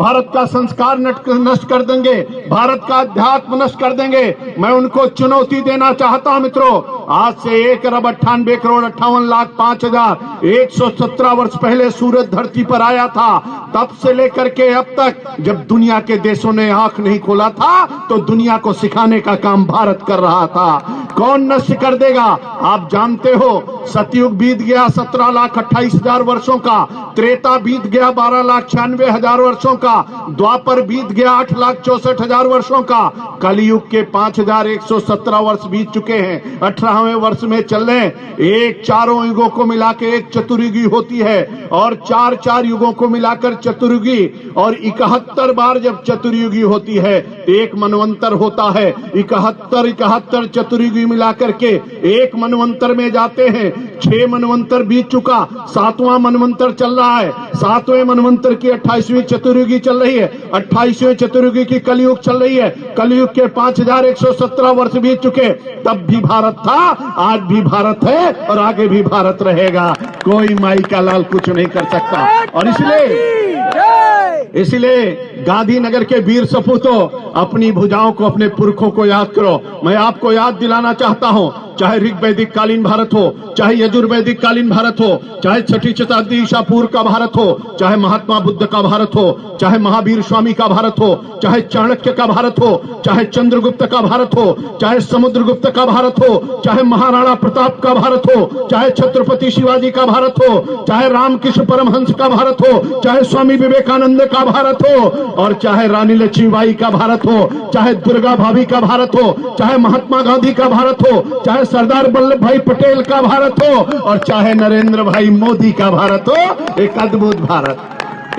भारत का संस्कार नष्ट कर देंगे, भारत का अध्यात्म नष्ट कर देंगे। मैं उनको चुनौती देना चाहता हूं मित्रों, आज से 1,98,58,05,117 वर्ष पहले सूरज धरती पर आया था, तब से लेकर के अब तक जब दुनिया के देशों ने आंख नहीं खोला था तो दुनिया को सिखाने का काम भारत कर रहा था। कौन नष्ट कर देगा? आप जानते हो, सतयुग बीत गया 17,28,000 वर्षों का, त्रेता बीत गया 12,96,000 वर्षों का, द्वापर बीत गया 8,64,000 वर्षों का, कलयुग के 5,117 वर्ष बीत चुके हैं। 18वें वर्ष में चल रहे हैं। एक चारों युगों को मिलाकर एक चतुर्युगी होती है और चार युगों को मिलाकर चतुर्युगी, और 71 बार जब चतुर्युगी होती है एक मनवंतर होता है। 71 चतुर्युगी मिलाकर के एक मनवंतर में जाते हैं। 6 मनवंतर बीत चुका, 7वां मनवंतर चल रहा है। 7वें मनवंतर की 28वीं चतुर्युगी चल रही है, 28वें चतुर्युगी की कलयुग चल रही है। कलयुग के 5,117 वर्ष बीत चुके, तब भी भारत था, आज भी भारत है और आगे भी भारत रहेगा। कोई माई का लाल कुछ नहीं कर सकता। और इसलिए गांधीनगर के वीर सपूतों, अपनी भुजाओं को, अपने पुरखों को याद करो। मैं आपको याद दिलाना चाहता हूं, चाहे ऋग्वैदिक कालीन भारत हो, चाहे यजुर्वैदिक कालीन भारत हो, चाहे 6ठी शताब्दी ईसा पूर्व का भारत हो, चाहे महात्मा बुद्ध का भारत हो, चाहे महावीर स्वामी का भारत हो, चाहे चाणक्य का भारत हो, चाहे चंद्रगुप्त का भारत हो, चाहे समुद्रगुप्त का भारत हो, चाहे महाराणा प्रताप का भारत हो, चाहे छत्रपति शिवाजी का भारत हो, चाहे रामकृष्ण परमहंस का भारत हो, चाहे स्वामी विवेकानंद का भारत हो, और चाहे रानी लक्ष्मीबाई का भारत हो, चाहे दुर्गा भाभी का भारत हो, चाहे महात्मा गांधी का भारत हो, चाहे सरदार वल्लभ भाई पटेल का भारत हो, और चाहे नरेंद्र भाई मोदी का भारत हो। एक अद्भुत भारत,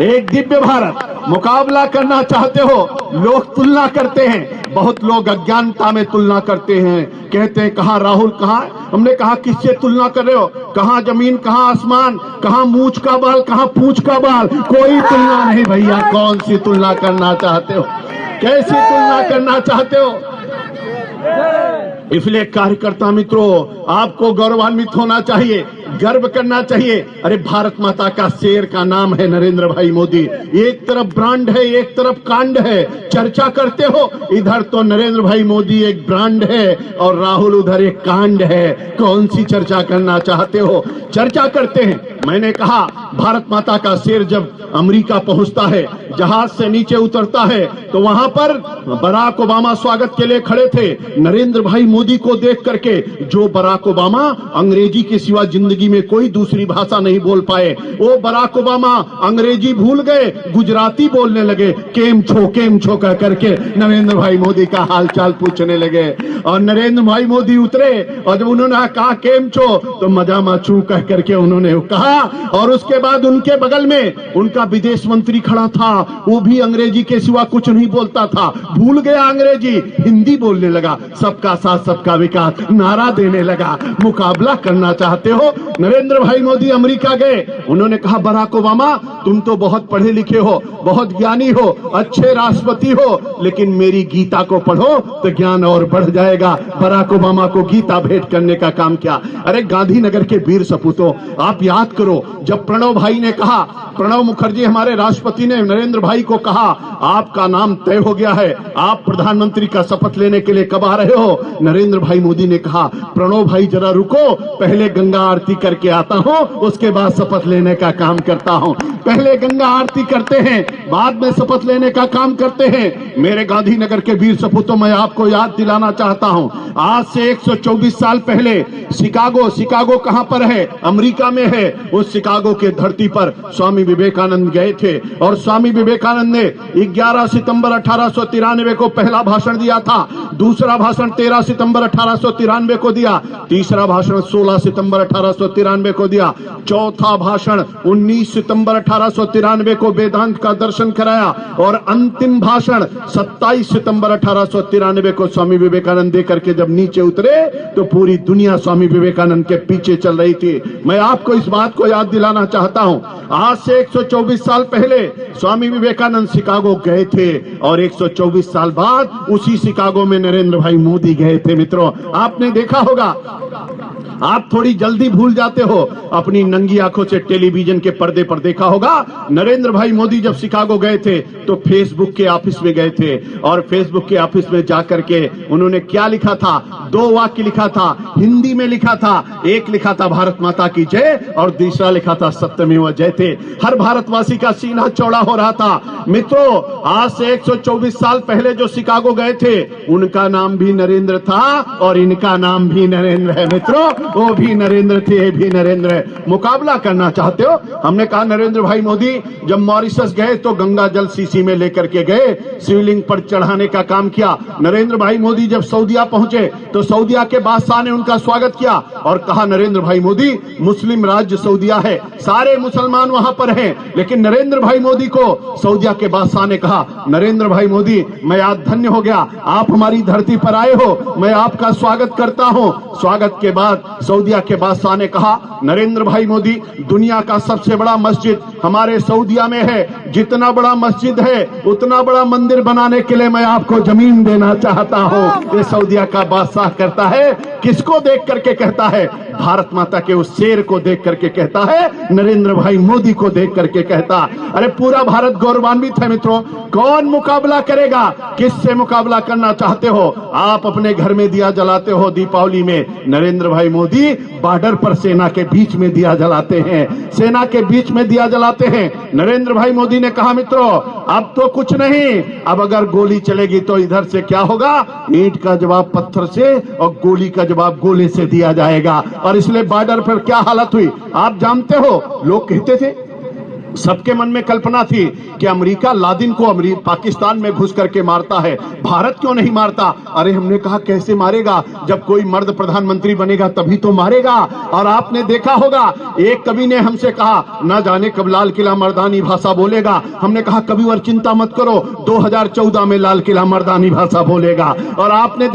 एक दिव्य भारत। मुकाबला करना चाहते हो, लोग तुलना करते हैं, बहुत लोग अज्ञानता में तुलना करते हैं, कहते हैं कहां राहुल, कहां। हमने कहा किससे तुलना कर रहे हो? कहां जमीन, कहां आसमान, कहां मूंछ का बाल, कहां पूंछ का बाल, कोई तुलना नहीं भैया। कौन सी तुलना करना चाहते हो? कैसी तुलना करना चाहते हो? इसलिए कार्यकर्ता मित्रों, आपको गौरवान्वित होना चाहिए, गर्व करना चाहिए। अरे भारत माता का शेर का नाम है नरेंद्र भाई मोदी। एक तरफ ब्रांड है, एक तरफ कांड है। चर्चा करते हो, इधर तो नरेंद्र भाई मोदी एक ब्रांड है और राहुल उधर एक कांड है। कौन सी चर्चा करना चाहते हो? चर्चा करते हैं। मैंने कहा भारत माता का शेर जब अमेरिका पहुंचता है, जहाज से नीचे उतरता है, तो वहां पर बराक ओबामा स्वागत के लिए खड़े थे। नरेंद्र भाई मोदी को देख करके, जो बराक ओबामा अंग्रेजी के सिवा जिंदगी में कोई दूसरी भाषा नहीं बोल पाए, वो बराक ओबामा अंग्रेजी भूल गए, गुजराती बोलने लगे। केम छो कह करके नरेंद्र भाई मोदी का हालचाल पूछने लगे। और नरेंद्र भाई मोदी उतरे और जब उन्होंने कहा केम छो, तो मजा माचू कह करके उन्होंने कहा। और उसके बाद उनके बगल में उनका विदेश मंत्री खड़ा था, वो भी अंग्रेजी के सिवा कुछ नहीं बोलता था, भूल गया अंग्रेजी, हिंदी बोलने लगा। सबका साथ सबका विकास नारा देने लगा। मुकाबला करना चाहते हो? नरेंद्र भाई मोदी अमेरिका गए, उन्होंने कहा बराक ओबामा तुम तो बहुत पढ़े लिखे हो, बहुत ज्ञानी हो, अच्छे राष्ट्रपति हो, लेकिन मेरी गीता को पढ़ो तो ज्ञान और बढ़ जाएगा। बराक ओबामा को गीता भेंट करने का काम किया। अरे गांधीनगर के वीर सपूतों, आप याद करो, जब प्रणव भाई ने कहा, प्रणव मुखर्जी हमारे राष्ट्रपति ने नरेंद्र भाई को कहा आपका नाम तय हो गया है, आप प्रधानमंत्री का शपथ लेने के लिए कब आ रहे हो? नरेंद्र भाई मोदी ने कहा प्रणव भाई जरा रुको, पहले गंगा आरती करके आता हूं, उसके बाद शपथ लेने का काम करता हूं। पहले गंगा आरती करते हैं, बाद में शपथ लेने का काम करते हैं। मेरे गांधीनगर के वीर सपूतों, मैं आपको याद दिलाना चाहता हूं, आज से 124 साल पहले शिकागो कहां पर है? अमेरिका में है। उस शिकागो के धरती पर स्वामी विवेकानंद गए थे और स्वामी विवेकानंद ने 11 सितंबर 1893 को पहला भाषण दिया था, दूसरा भाषण 13 सितंबर 1893 को दिया, तीसरा भाषण 16 सितंबर 1893 को दिया, चौथा भाषण 19 सितंबर 1893 को वेदांत का दर्शन कराया, और अंतिम भाषण 27 सितंबर 1893 को स्वामी विवेकानंद देकर के जब नीचे उतरे तो पूरी दुनिया स्वामी विवेकानंद के पीछे चल रही थी। मैं आपको इस बात को याद दिलाना चाहता हूं, आज से 124 साल पहले स्वामी विवेकानंद शिकागो गए थे और 124 साल बाद उसी शिकागो में नरेंद्र भाई मोदी गए थे। मित्रों, आपने देखा होगा, आप थोड़ी जल्दी भूल जाते हो। अपनी नंगी आंखों से टेलीविजन के पर्दे पर देखा होगा, नरेंद्र भाई मोदी जब शिकागो गए थे तो फेसबुक के ऑफिस में गए थे, और फेसबुक के ऑफिस में जाकर के उन्होंने क्या लिखा था? 2 वाक्य लिखा था, हिंदी में लिखा था। एक लिखा था भारत माता की जय, और दूसरा लिखा था सत्यमेव जयते। हर भारतवासी का सीना चौड़ा हो रहा था। मित्रों, आज से 124 साल पहले जो शिकागो गए थे, उनका नाम भी नरेंद्र था और इनका नाम भी नरेंद्र है। मित्रों, वो भी नरेंद्र थे, ये भी नरेंद्र है। मुकाबला करना चाहते हो? हमने कहा नरेंद्र भाई मोदी जब मॉरिशस गए तो गंगा जल सीसी में लेकर के गए, शिवलिंग पर चढ़ाने का काम किया। नरेंद्र भाई मोदी जब सऊदीया पहुंचे तो सऊदीया के बादशाह ने उनका स्वागत किया और कहा, नरेंद्र भाई मोदी, मुस्लिम राज्य सऊदीया है, सारे मुसलमान वहां पर हैं, लेकिन नरेंद्र भाई मोदी को सऊदीया के बादशाह ने कहा, नरेंद्र भाई मोदी, मैं आज धन्य हो गया, आप हमारी धरती पर आए हो, मैं आपका स्वागत करता हूं। स्वागत के बाद सऊदीया के बादशाह ने कहा, नरेंद्र भाई मोदी, दुनिया का सबसे बड़ा मस्जिद हमारे सऊदीया में है, जितना बड़ा मस्जिद है उतना बड़ा मंदिर बनाने के लिए मैं आपको जमीन देना चाहता हूं। ये सऊदीया का बादशाह करता है, किसको देख करके कहता है? भारत माता के उस शेर को देख करके कहता है, नरेंद्र भाई मोदी को देख करके कहता। अरे पूरा भारत गौरवान्वित है। मित्रों, कौन मुकाबला करेगा? किससे मुकाबला करना चाहते हो? आप अपने घर में दिया जलाते हो दीपावली में, नरेंद्र भाई मोदी बॉर्डर पर सेना के बीच में दिया जलाते हैं, सेना के बीच में दिया जलाते हैं। नरेंद्र भाई मोदी ने कहा, मित्रों, अब तो कुछ नहीं, अब अगर गोली चलेगी तो इधर से क्या होगा? ईंट का जवाब पत्थर से और गोली का जवाब गोले से दिया जाएगा। और इसलिए बॉर्डर पर क्या हालत हुई आप जानते हो? लोग कहते थे, सबके मन में कल्पना थी कि अमेरिका लादिन को पाकिस्तान में घुस करके मारता है, भारत क्यों नहीं मारता? अरे हमने कहा कैसे मारेगा? जब कोई मर्द प्रधानमंत्री बनेगा तभी तो मारेगा। और आपने देखा होगा, एक कवि ने हमसे कहा, न जाने कब लाल किला मर्दानी भाषा बोलेगा। हमने कहा, कविवर चिंता मत करो, 2014 में लाल किला मर्दानी भाषा बोलेगा। और आपने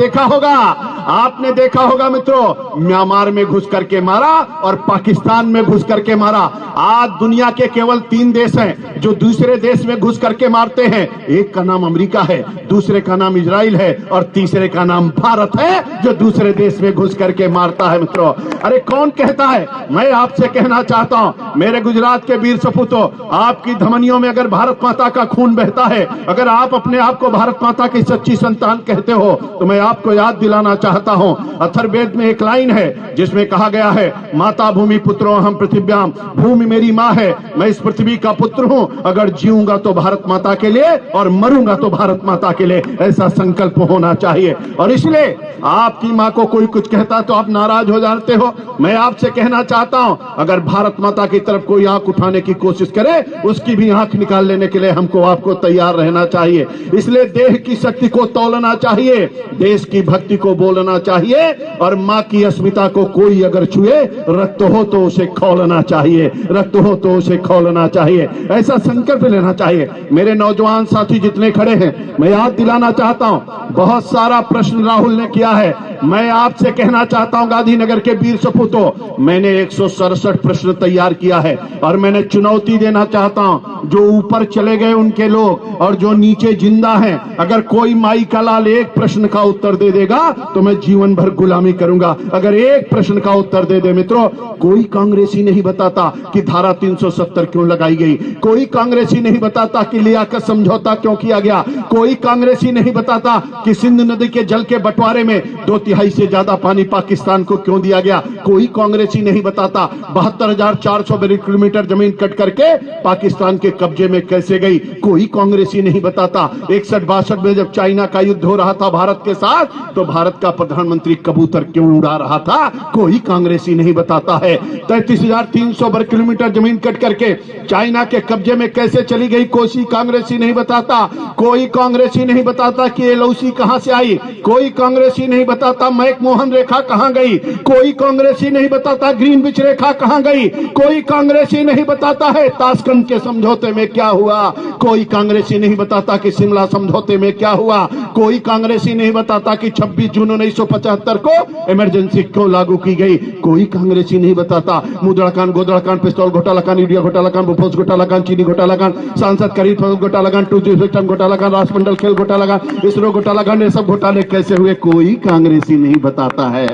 देखा होगा मित्रों, म्यांमार में घुस करके मारा और पाकिस्तान में घुस करके मारा। आज दुनिया के केवल 3 देश हैं जो दूसरे देश में घुस करके मारते हैं। एक का नाम अमेरिका है, दूसरे का नाम इजराइल है, और तीसरे का नाम भारत है जो दूसरे देश में घुस करके मारता है। मित्रों, अरे कौन कहता है? मैं आपसे कहना चाहता हूं, मेरे गुजरात के वीर सपूतों, आपकी धमनियों में अगर भारत माता का खून बहता है, अगर आप अपने आप को भारत माता की सच्ची संतान कहते हो, तो मैं आपको याद दिलाना चाहता हूं, अथर्ववेद में एक लाइन है जिसमें कहा गया है, माता भूमि पुत्रो हम पृथिव्याम, भूमि मेरी माँ है, मैं इस पृथ्वी का पुत्र हूं, अगर जीऊंगा तो भारत माता के लिए और मरूंगा तो भारत माता के लिए, ऐसा संकल्प होना चाहिए। और इसलिए आपकी माँ को कोई कुछ कहता तो आप नाराज हो जाते हो। मैं आपसे कहना चाहता हूं, अगर भारत माता की तरफ कोई आंख उठाने की कोशिश करे, उसकी भी आंख निकाल लेने के लिए हमको आपको तैयार रहना चाहिए। इसलिए देह की शक्ति को तौलना चाहिए, देश की भक्ति को बोलना चाहिए, और माँ की अस्मिता को कोई अगर छुए, रक्त हो तो उसे खौलना चाहिए, रक्त हो तो उसे खौलना चाहिए, ऐसा संकल्प लेना चाहिए। मेरे नौजवान साथी जितने खड़े हैं, मैं याद दिलाना चाहता हूं, बहुत सारा प्रश्न राहुल ने किया है। मैं आपसे कहना चाहता हूं, गांधीनगर के वीर सपूतों, मैंने 167 प्रश्न तैयार किया है, और मैंने चुनौती देना चाहता हूं, जो ऊपर चले गए उनके लोग और जो नीचे जिंदा हैं, अगर कोई माई का लाल एक प्रश्न का उत्तर दे देगा तो मैं जीवन भर गुलामी करूंगा। अगर एक प्रश्न का उत्तर दे दे मित्रों, कोई कांग्रेसी नहीं बताता कि धारा 370 क्यों लगाई गई, कोई कांग्रेसी नहीं बताता कि लियाकत समझौता क्यों किया गया, कोई कांग्रेसी नहीं बताता कि सिंध नदी के जल के बंटवारे में 2/3 से ज्यादा पानी पाकिस्तान को क्यों दिया गया, कोई कांग्रेसी नहीं बताता 72,400 किलोमीटर जमीन कट करके पाकिस्तान के कब्जे में कैसे गई, कोई कांग्रेसी नहीं बताता 61-62 में जब चाइना का युद्ध हो रहा था भारत के साथ, तो भारत का प्रधानमंत्री कबूतर क्यों उड़ा रहा था, कोई कांग्रेसी नहीं बताता है। 33,300 वर्ग किलोमीटर जमीन कट करके चाइना के कब्जे में कैसे चली गई, कोई कांग्रेसी नहीं बताता। कोई कांग्रेसी नहीं बताता कि एलओसी कहां से आई, कोई कांग्रेसी नहीं बताता मैकमोहन रेखा कहां गई, कोई कांग्रेसी नहीं बताता ग्रीनविच रेखा कहां गई, कोई कांग्रेसी नहीं बताता है ताशकंद के समझौते में क्या हुआ, कोई कांग्रेसी नहीं बताता कि शिमला समझौते में क्या हुआ। कोई कांग्रेसी नहीं बताता कि 26 जून 1975 को इमरजेंसी क्यों लागू की गई। कोई कांग्रेसी नहीं बताता। मुद्रा कांड, गोदड़ा कांड, पिस्तौल घोटाला कांड, यूरिया घोटाला कांड, बोफोर्स घोटाला कांड, चीनी घोटाला कांड, सांसद खरीद घोटाला कांड, 2G सिस्टम घोटाला कांड, राष्ट्रमंडल खेल घोटाला कांड, इसरो घोटाला कांड, ये सब घोटाले कैसे हुए कोई कांग्रेसी नहीं बताता है।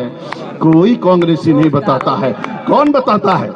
कोई कांग्रेसी नहीं बताता है। कौन बताता है?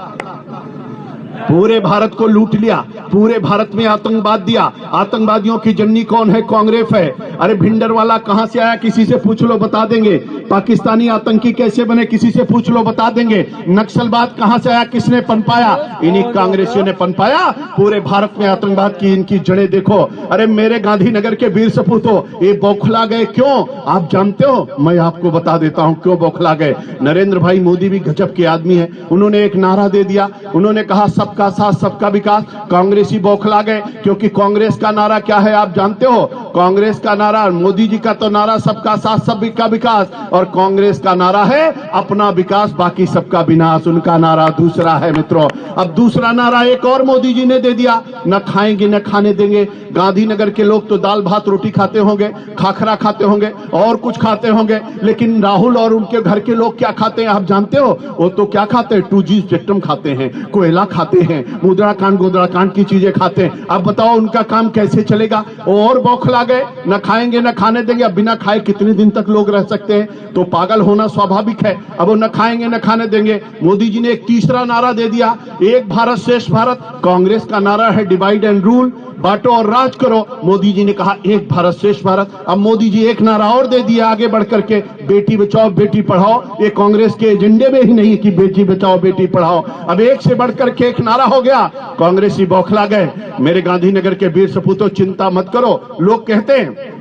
पूरे भारत को लूट लिया, पूरे भारत में आतंकवाद दिया। आतंकवादियों की जननी कौन है? कांग्रेस है। अरे भिंडरवाला कहां से आया? किसी से पूछ लो, बता देंगे। पाकिस्तानी आतंकी कैसे बने? किसी से पूछ लो, बता देंगे। नक्सलवाद कहां से आया? किसने पनपाया? इन्हीं कांग्रेसियों ने पनपाया। पूरे भारत में आतंकवाद की इनकी जड़ें देखो। अरे मेरे गांधीनगर के वीर सपूतों, ये बौखला गए क्यों? आप जानते हो? मैं आपको बता देता हूं क्यों बौखला गए। नरेंद्र भाई मोदी भी गजब के आदमी है। उन्होंने एक नारा दे दिया, उन्होंने कहा सबका साथ सबका विकास। कांग्रेसी बौखला गए क्योंकि कांग्रेस का नारा क्या है आप जानते हो? कांग्रेस का नारा, मोदी जी का तो नारा सबका साथ सबका विकास, और कांग्रेस का नारा है अपना विकास बाकी सबका विनाश। उनका नारा दूसरा है मित्रों। अब दूसरा नारा एक और मोदी जी ने दे दिया, न खाएंगे न खाने देंगे। गांधीनगर के लोग तो दाल भात रोटी खाते होंगे, खाखरा खाते होंगे और कुछ खाते होंगे, लेकिन राहुल और उनके घर के लोग क्या खाते हैं आप जानते हो? वो तो क्या खाते हैं? 2G स्पेक्ट्रम खाते हैं, कोयला खाते हैं, मुद्रा कांड गोदड़ा कांड की चीजें खाते हैं। अब बताओ उनका काम कैसे चलेगा? और बौखला गए, न खाएंगे न खाने देंगे। अब बिना खाए कितने दिन तक लोग रह सकते हैं? तो पागल होना स्वाभाविक है। अब वो न खाएंगे न खाने देंगे। मोदी जी ने एक तीसरा नारा दे दिया, एक भारत श्रेष्ठ भारत। कांग्रेस का नारा है डिवाइड एंड रूल, बांटो और राज करो। मोदी जी ने कहा एक भारत श्रेष्ठ भारत। अब मोदी जी एक नारा और दे दिया आगे बढ़ करके, बेटी बचाओ बेटी पढ़ाओ। ये कांग्रेस के एजेंडे में ही नहीं कि बेटी बचाओ बेटी पढ़ाओ। अब एक से बढ़कर के एक नारा हो गया, कांग्रेसी बौखला गए। मेरे गांधीनगर के वीर सपूतों, चिंता मत करो। लोग कहते हैं,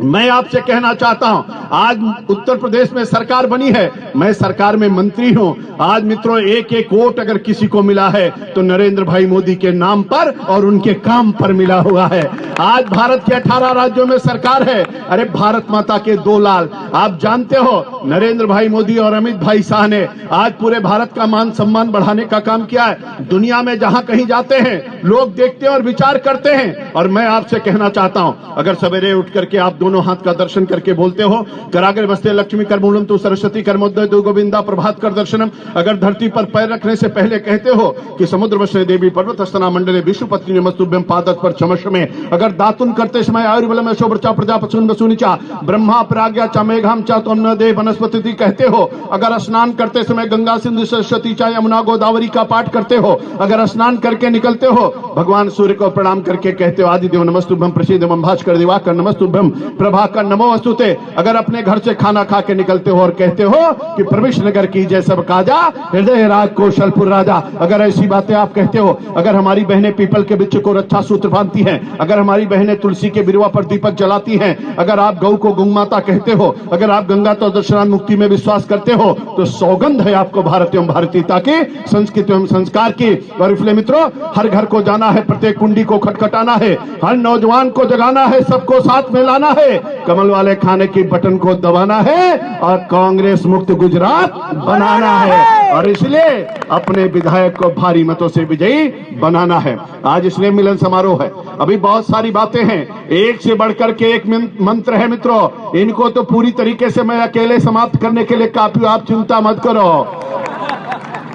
मैं आपसे कहना चाहता हूं, आज उत्तर प्रदेश में सरकार बनी है, मैं सरकार में मंत्री हूं। आज मित्रों एक एक वोट अगर किसी को मिला है तो नरेंद्र भाई मोदी के नाम पर और उनके काम पर मिला हुआ है। आज भारत के 18 राज्यों में सरकार है। अरे भारत माता के दो लाल, आप जानते हो नरेंद्र भाई मोदी और अमित भाई शाह ने आज पूरे भारत का मान सम्मान बढ़ाने का काम किया है। दुनिया में जहां कहीं जाते हैं लोग देखते हैं और विचार करते हैं। और मैं आपसे कहना चाहता हूं, अगर सवेरे उठ करके आप दोनों हाथ का दर्शन करके बोलते हो, कराग्रे वस्ते लक्ष्मी कर मूलम तू सरस्वती कर मोद्दय तू गोविंदा प्रभात कर दर्शनम। अगर धरती पर पैर रखने से पहले कहते हो कि समुद्र वस्ते देवी पर्वत स्तना मंडले विश्वपत्नी नमस्तुभ्यं पादत पर चमश में। अगर दातुन करते समय आयुर्बलम शोभ्रचा प्रजापति वसुनिचा ब्रह्मा प्राज्ञा चा मेघाम चा तुम न दे वनस्पति कहते हो। अगर स्नान करते समय गंगा सिंधु सरस्वती चा यमुना गोदावरी का पाठ करते हो। अगर स्नान करके निकलते हो भगवान सूर्य को प्रणाम करके कहते हो आदिदेव नमस्तुभ्यं प्रसीदमं भास्कर दिवाकर नमस्तुभ्यं प्रभाकर नमो अस्तुते। अगर अपने घर से खाना खा के निकलते हो और कहते हो कि प्रवेश नगर की जय सब काजा हृदय राज कौशलपुर राजा। अगर ऐसी बातें आप कहते हो, अगर हमारी बहनें पीपल के वृक्ष को रक्षा सूत्र बांधती हैं, अगर हमारी बहनें तुलसी के बिरवा पर दीपक जलाती हैं, अगर आप गौ को गौ माता कहते हो, अगर आप गंगा तो दर्शनान मुक्ति में विश्वास करते हो, तो सौगंध है आपको भारत एवं भारतीयता की, संस्कृति एवं संस्कार की। और इसलिए मित्रों, हर घर को जाना है, प्रत्येक कुंडी को खटखटाना है, हर नौजवान को जगाना है, सबको साथ में लाना है, कमल वाले खाने की बटन को दबाना है और कांग्रेस मुक्त गुजरात बनाना है। और इसलिए अपने विधायक को भारी मतों से विजयी बनाना है। आज इसलिए मिलन समारोह है। अभी बहुत सारी बातें हैं, एक से बढ़कर के एक मंत्र है मित्रों। इनको तो पूरी तरीके से मैं अकेले समाप्त करने के लिए काफी, आप चिंता मत करो।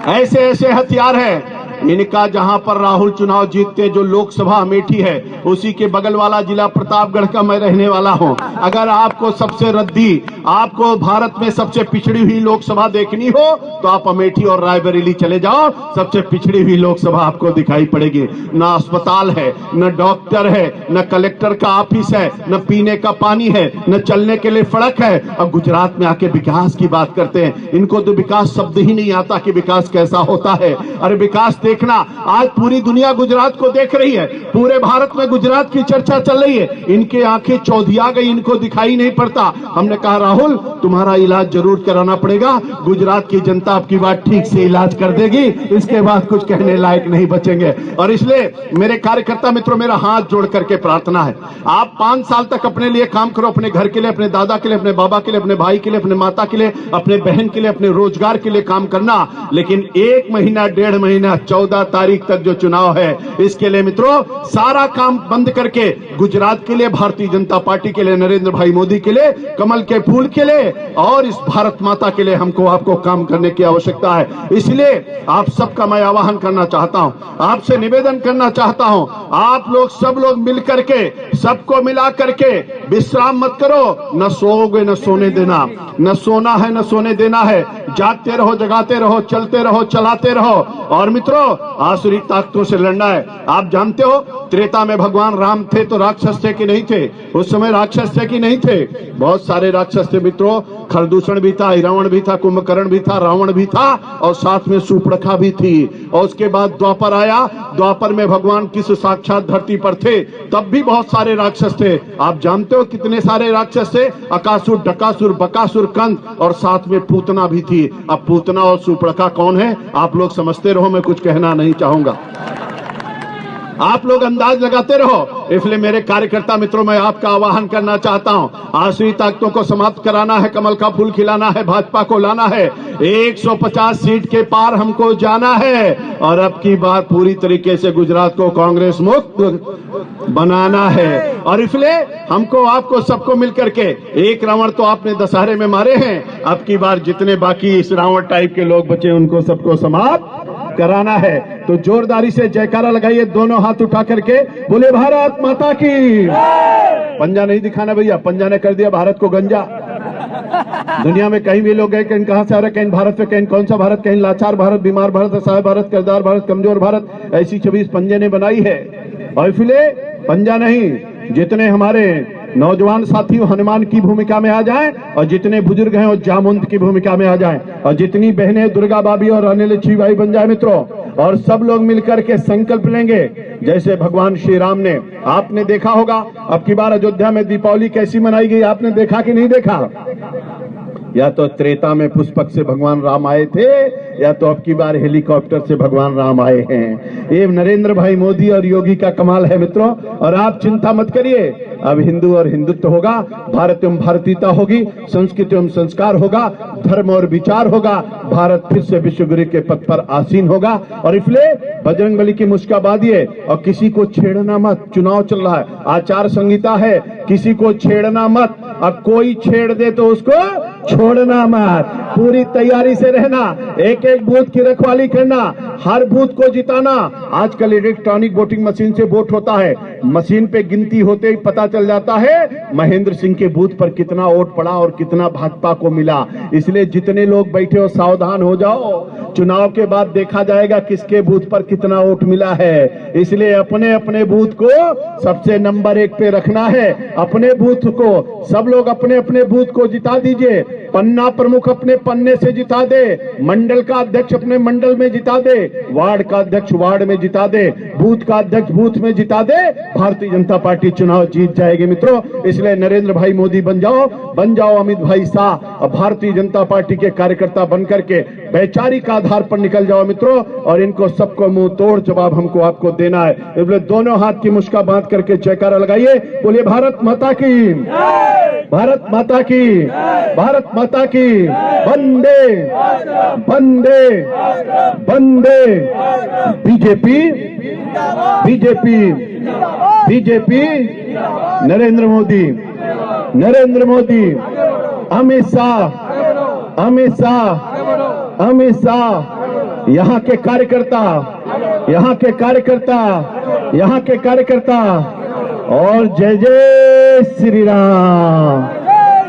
ऐसे ऐसे हथियार है इनका। जहां पर राहुल चुनाव जीतते, जो लोकसभा अमेठी है, उसी के बगल वाला जिला प्रतापगढ़ का मैं रहने वाला हूं। अगर आपको सबसे रद्दी, आपको भारत में सबसे पिछड़ी हुई लोकसभा देखनी हो तो आप अमेठी और रायबरेली चले जाओ, सबसे पिछड़ी हुई लोकसभा आपको दिखाई पड़ेगी। न अस्पताल है, न डॉक्टर है, न कलेक्टर का ऑफिस है, न पीने का पानी है, न चलने के लिए सड़क है। अब गुजरात में आके विकास की बात करते हैं। इनको तो विकास शब्द ही नहीं आता कि विकास कैसा होता है। अरे विकास देखना, आज पूरी दुनिया गुजरात को देख रही है, पूरे भारत में गुजरात की चर्चा चल रही है। इनके आंखें चौधिया गई, इनको दिखाई नहीं पड़ता। हमने कहा राहुल तुम्हारा इलाज जरूर कराना पड़ेगा, गुजरात की जनता आपकी बात ठीक से इलाज कर देगी, इसके बाद कुछ कहने लायक नहीं बचेंगे। और इसलिए मेरे कार्यकर्ता मित्रों, मेरा हाथ जोड़ करके प्रार्थना है, आप 5 साल तक अपने लिए काम करो, अपने घर के लिए, अपने दादा के लिए, अपने बाबा के लिए, अपने भाई के लिए, अपने माता के लिए, अपने बहन के लिए, अपने रोजगार के लिए काम करना। लेकिन 1 महीना 1.5 महीना 14 तारीख तक जो चुनाव है, इसके लिए मित्रों सारा काम बंद करके गुजरात के लिए, भारतीय जनता पार्टी के लिए, नरेंद्र भाई मोदी के लिए, कमल के फूल के लिए और इस भारत माता के लिए हमको आपको काम करने की आवश्यकता है। इसलिए आप सबका मैं आह्वान करना चाहता हूं, आपसे निवेदन करना चाहता हूं, आप लोग सब लोग मिल करके, सबको मिला करके विश्राम मत करो। न सोओगे न सोने देना, न सोना है न सोने देना है। जागते रहो, जगाते रहो, चलते रहो, चलाते रहो। और मित्रों आसुरी ताकतों से लड़ना है। आप जानते हो त्रेता में भगवान राम थे तो राक्षस थे कि नहीं थे? उस समय राक्षस थे कि नहीं थे? बहुत सारे राक्षस थे मित्रों। खरदूषण भी था, रावण भी था, कुंभकर्ण भी था, रावण भी था और साथ में सूर्पणखा भी थी। और उसके बाद द्वापर आया। द्वापर में भगवान किस साक्षात धरती पर थे, तब भी बहुत सारे राक्षस थे। आप जानते हो कितने सारे राक्षस थे? अकासुर, डकासुर, बकासुर, कंस और साथ में पूतना भी थी। अब पूतना और सूर्पणखा कौन है आप लोग समझते रहो, मैं कुछ कहना नहीं चाहूंगा, आप लोग अंदाज लगाते रहो। इसलिए मेरे कार्यकर्ता मित्रों, मैं आपका आह्वान करना चाहता हूं, आसुरी ताकतों को समाप्त कराना है, कमल का फूल खिलाना है, भाजपा को लाना है, 150 सीट के पार हमको जाना है और अब की बार पूरी तरीके से गुजरात को कांग्रेस मुक्त बनाना है। और इसलिए हमको आपको सबको मिलकर के, एक रावण तो आपने दशहरे में मारे हैं, अब की बार जितने बाकी इस रावण टाइप के लोग बचे उनको सबको समाप्त कराना है। तो जोरदारी से जयकारा लगाइए, दोनों हाथ उठा करके बोले भारत माता की। पंजा नहीं दिखाना भैया, पंजा ने कर दिया भारत को गंजा। दुनिया में कहीं भी लोग गए, कहीं कहां से आ रहे, कहीं भारत में, कहीं कौन सा भारत, कहीं लाचार भारत, बीमार भारत, असहाय भारत, कर्जदार भारत, कमजोर भारत, ऐसी छवि पंजे ने बनाई है। और इसलिए पंजा नहीं, जितने हमारे नौजवान साथी हनुमान की भूमिका में आ जाएं और जितने बुजुर्ग हैं वो जामुन की भूमिका में आ जाएं और जितनी बहनें दुर्गा बाबी और रानी लक्ष्मीबाई बन जाए मित्रों, और सब लोग मिलकर के संकल्प लेंगे जैसे भगवान श्री राम ने। आपने देखा होगा अब की बार अयोध्या में दीपावली कैसी मनाई गई, आपने देखा कि नहीं देखा? या तो त्रेता में पुष्पक से भगवान राम आए थे, या तो अब की बार हेलीकॉप्टर से भगवान राम आए हैं। ये नरेंद्र भाई मोदी और योगी का कमाल है मित्रों। और आप चिंता मत करिए, अब हिंदू और हिंदुत्व होगा, भारत एवं भारतीयता होगी, संस्कृति एवं संस्कार होगा, धर्म और विचार होगा, भारत फिर से विश्व गुरु के पद पर आसीन होगा। और इसलिए बजरंगबली की मुस्काबादी है और किसी को छेड़ना मत। चुनाव चल रहा है, आचार संहिता है, किसी को छेड़ना मत। अब कोई छेड़ दे तो उसको छोड़ना मत। पूरी तैयारी से रहना, एक एक बूथ की रखवाली करना, हर बूथ को जिताना। आजकल इलेक्ट्रॉनिक वोटिंग मशीन से वोट होता है, मशीन पे गिनती होते ही पता चल जाता है महेंद्र सिंह के बूथ पर कितना वोट पड़ा और कितना भाजपा को मिला। इसलिए जितने लोग बैठे हो सावधान हो जाओ, चुनाव के बाद देखा जाएगा किसके बूथ पर कितना वोट मिला है। इसलिए अपने अपने बूथ को सबसे नंबर 1 पे रखना है। अपने बूथ को सब लोग अपने अपने बूथ को जिता दीजिए। पन्ना प्रमुख अपने पन्ने से जिता दे, मंडल का अध्यक्ष अपने मंडल में जिता दे, वार्ड का अध्यक्ष वार्ड में जिता दे, बूथ का अध्यक्ष बूथ में जिता दे। भारतीय जनता पार्टी चुनाव जीत जाएगी मित्रों। इसलिए नरेंद्र भाई मोदी बन जाओ अमित भाई शाह, भारतीय जनता पार्टी के कार्यकर्ता बनकर के वैचारिक आधार पर निकल जाओ मित्रों। और इनको सबको मुंह तोड़ जवाब हमको आपको देना है। इसलिए दोनों हाथ की मुश्का बांध करके जयकारा लगाइए, बोलिए भारत माता की, भारत माता की, भारत माता की। वंदे वंदे वंदे। BJP BJP BJP, Narendra Modi, Narendra Modi, Amit Shah, Amit Shah, Amit Shah. यहाँ के कार्यकर्ता, यहाँ के कार्यकर्ता, यहाँ के कार्यकर्ता। और जय जय श्री राम,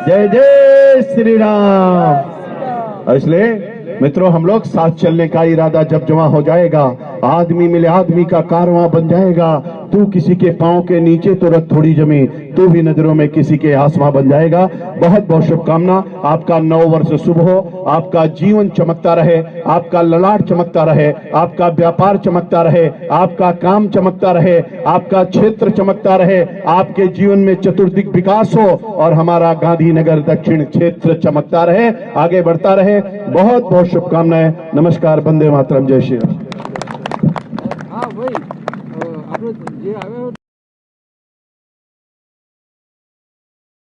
जय जय श्री राम। इसलिए मित्रों हम लोग साथ चलने का इरादा जब जमा हो जाएगा, आदमी मिले आदमी का कारवां बन जाएगा। तू किसी के पांव के नीचे तो रख थोड़ी जमी, तू भी नजरों में किसी के आसमां बन जाएगा। बहुत बहुत शुभकामना। आपका 9 वर्ष शुभ हो, आपका जीवन चमकता रहे, आपका ललाट चमकता रहे, आपका व्यापार चमकता रहे, आपका काम चमकता रहे, आपका क्षेत्र चमकता रहे, आपके जीवन में चतुर्दिक विकास हो और हमारा गांधीनगर दक्षिण क्षेत्र चमकता रहे, आगे बढ़ता रहे। बहुत बहुत शुभकामनाएं। नमस्कार, वंदे मातरम, जय श्री राम।